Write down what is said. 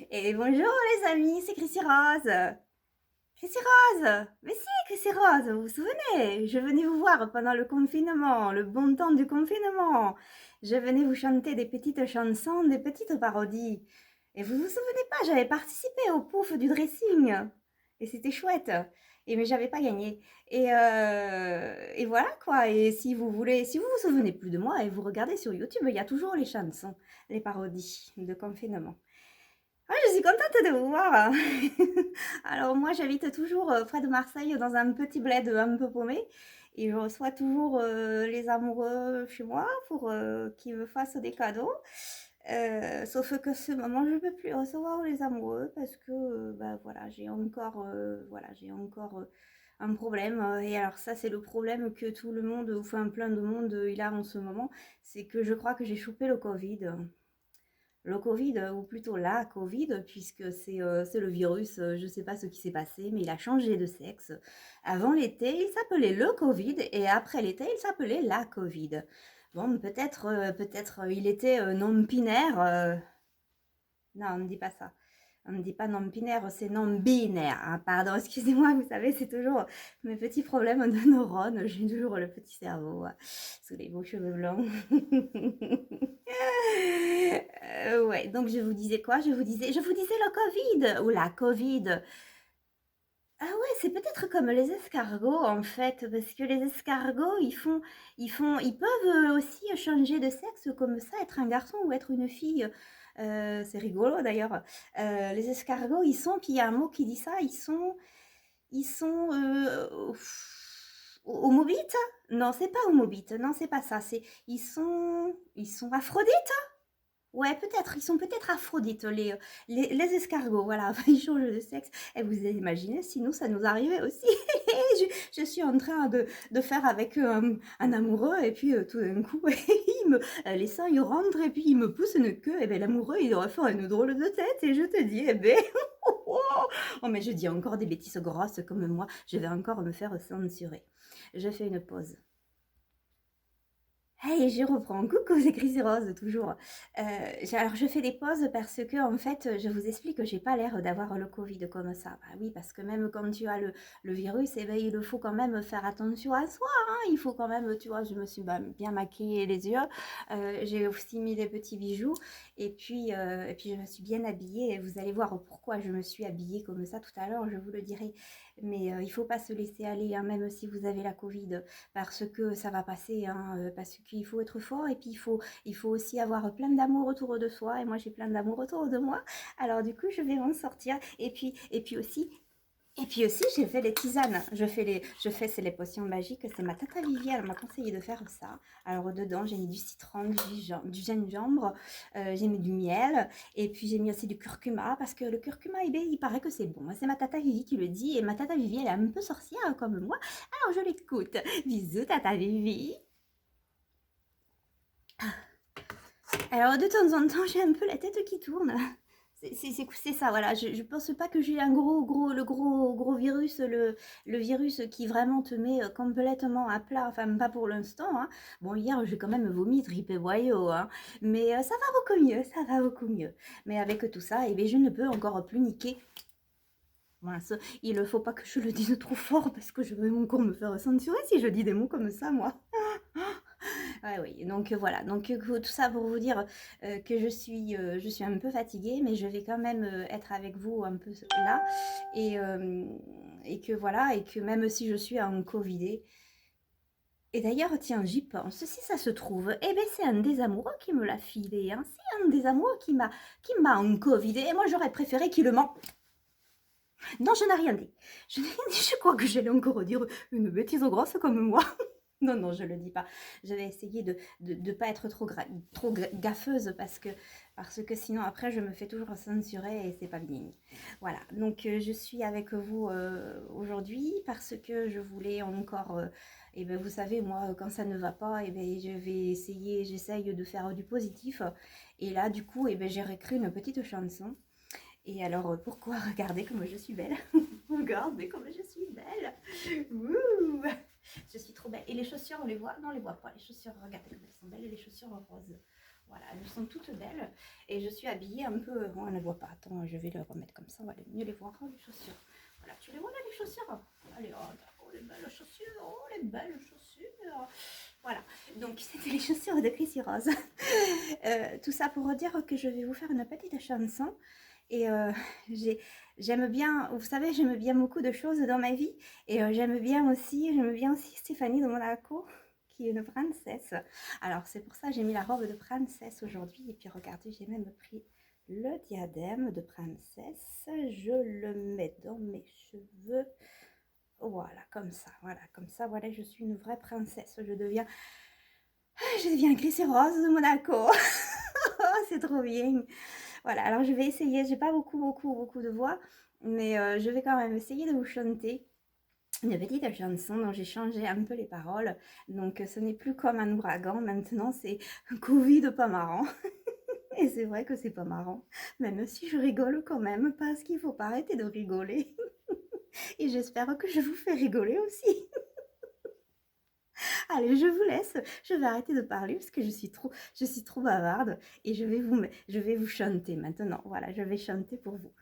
Et bonjour les amis, c'est Chrissy Rose. Chrissy Rose, mais si, Chrissy Rose, vous vous souvenez? Je venais vous voir pendant le confinement, le bon temps du confinement. Je venais vous chanter des petites chansons, des petites parodies. Et vous vous souvenez pas, j'avais participé au pouf du dressing. Et c'était chouette. Et mais j'avais pas gagné. Et voilà quoi. Et si vous voulez, si vous vous souvenez plus de moi et vous regardez sur YouTube, il y a toujours les chansons, les parodies de confinement. Ah, je suis contente de vous voir. Alors moi, j'habite toujours près de Marseille, dans un petit bled un peu paumé. Et je reçois toujours les amoureux chez moi pour qu'ils me fassent des cadeaux. Sauf que ce moment, je ne peux plus recevoir les amoureux parce que bah, voilà, j'ai encore un problème. Et alors ça, c'est le problème que tout le monde, enfin plein de monde, il a en ce moment. C'est que je crois que j'ai chopé le Covid, ou plutôt la Covid, puisque c'est le virus, je ne sais pas ce qui s'est passé, mais il a changé de sexe. Avant l'été, il s'appelait le Covid, et après l'été, il s'appelait la Covid. Bon, peut-être il était non-binaire. Non, on ne dit pas ça. On ne dit pas non-binaire, c'est non-binaire. Ah, pardon, excusez-moi, vous savez, c'est toujours mes petits problèmes de neurones. J'ai toujours le petit cerveau sous les beaux cheveux blancs. Ouais, donc je vous disais quoi? Je vous disais le Covid ou la Covid. Ah ouais, c'est peut-être comme les escargots en fait, parce que les escargots, ils peuvent aussi changer de sexe comme ça, être un garçon ou être une fille. C'est rigolo d'ailleurs. Les escargots, puis il y a un mot qui dit ça, ils sont homobites? Non, c'est pas homobite, non, c'est pas ça. Ils sont aphrodite? Ouais, peut-être, ils sont peut-être Aphrodite, les escargots, voilà, ils changent de sexe. Et vous imaginez, sinon ça nous arrivait aussi. Je suis en train de faire avec un amoureux, et puis tout d'un coup, les seins ils rentrent, et puis il me pousse une queue, et bien l'amoureux il doit faire une drôle de tête, et je te dis, eh ben, oh, mais je dis encore des bêtises grosses comme moi, je vais encore me faire censurer. Je fais une pause. Hey, je reprends. Coucou, c'est Chrissy Rose, toujours. Alors, je fais des pauses parce que, en fait, je vous explique que j'ai pas l'air d'avoir le Covid comme ça. Bah oui, parce que même quand tu as le virus, eh ben, il faut quand même faire attention à soi, hein. Il faut quand même, tu vois, je me suis bien maquillée les yeux. J'ai aussi mis des petits bijoux. Et puis, je me suis bien habillée. Et vous allez voir pourquoi je me suis habillée comme ça tout à l'heure, je vous le dirai. Mais il faut pas se laisser aller, hein, même si vous avez la Covid, parce que ça va passer, hein, parce qu'il faut être fort et puis il faut aussi avoir plein d'amour autour de soi et moi j'ai plein d'amour autour de moi. Alors du coup, je vais m'en sortir et puis aussi, j'ai fait les tisanes. C'est les potions magiques. C'est ma tata Vivi, elle m'a conseillé de faire ça. Alors dedans, j'ai mis du citron, du gingembre, j'ai mis du miel, et puis j'ai mis aussi du curcuma, parce que le curcuma, eh bien, il paraît que c'est bon. C'est ma tata Vivi qui le dit, et ma tata Vivi, elle est un peu sorcière comme moi. Alors je l'écoute. Bisous, tata Vivi. Alors de temps en temps, j'ai un peu la tête qui tourne. C'est ça, voilà. Je pense pas que j'ai le gros virus, le virus qui vraiment te met complètement à plat. Enfin, pas pour l'instant, hein. Bon, hier, j'ai quand même vomi, tripé boyau, hein. Mais ça va beaucoup mieux, ça va beaucoup mieux. Mais avec tout ça, eh bien, je ne peux encore plus niquer. Mince, il ne faut pas que je le dise trop fort parce que je vais encore me faire censurer si je dis des mots comme ça, moi. Ouais, oui, donc voilà. Donc tout ça pour vous dire que je suis un peu fatiguée, mais je vais quand même être avec vous un peu là. Et, euh, et que voilà, et que même si je suis en Covidé, et d'ailleurs, tiens, j'y pense, si ça se trouve, eh ben c'est un des amoureux qui me l'a filé, hein. C'est un des amoureux qui m'a en Covidé, et moi j'aurais préféré qu'il le ment. Non, je n'ai rien dit. Je crois que j'allais encore dire une bêtise grosse comme moi. Non, non, je le dis pas. Je vais essayer de pas être trop gaffeuse parce que sinon après je me fais toujours censurer et c'est pas bien. Voilà, donc je suis avec vous aujourd'hui parce que je voulais encore, et ben vous savez moi quand ça ne va pas, et ben j'essaye de faire du positif. Et là du coup, et ben j'ai réécrit une petite chanson. Et alors pourquoi regarder comme je suis belle? Regardez comme je suis belle. Wouh! Je suis trop belle. Et les chaussures, on les voit? Non, on les voit pas. Les chaussures, regardez comme elles sont belles. Et les chaussures roses. Voilà, elles sont toutes belles. Et je suis habillée un peu... Bon, on ne les voit pas. Attends, je vais les remettre comme ça. On va mieux les voir. Oh, les chaussures. Voilà, tu les vois là, les chaussures? Allez, oh, les belles chaussures. Oh, les belles chaussures. Voilà, donc c'était les chaussures de Chrissy Rose. Tout ça pour dire que je vais vous faire une petite chanson. Et j'aime bien, vous savez, j'aime bien beaucoup de choses dans ma vie. Et j'aime bien aussi Stéphanie de Monaco, qui est une princesse. Alors c'est pour ça que j'ai mis la robe de princesse aujourd'hui. Et puis regardez, j'ai même pris le diadème de princesse. Je le mets dans mes cheveux. Voilà, comme ça, voilà, je suis une vraie princesse. Je deviens Chrissy Rose de Monaco. C'est trop bien. Voilà, alors je vais essayer, j'ai pas beaucoup de voix, mais je vais quand même essayer de vous chanter une petite chanson dont j'ai changé un peu les paroles. Donc ce n'est plus comme un ouragan, maintenant c'est Covid pas marrant. Et c'est vrai que c'est pas marrant, même si je rigole quand même, parce qu'il faut pas arrêter de rigoler. Et j'espère que je vous fais rigoler aussi. Allez, je vous laisse, je vais arrêter de parler parce que je suis trop bavarde et je vais vous chanter maintenant. Voilà, je vais chanter pour vous.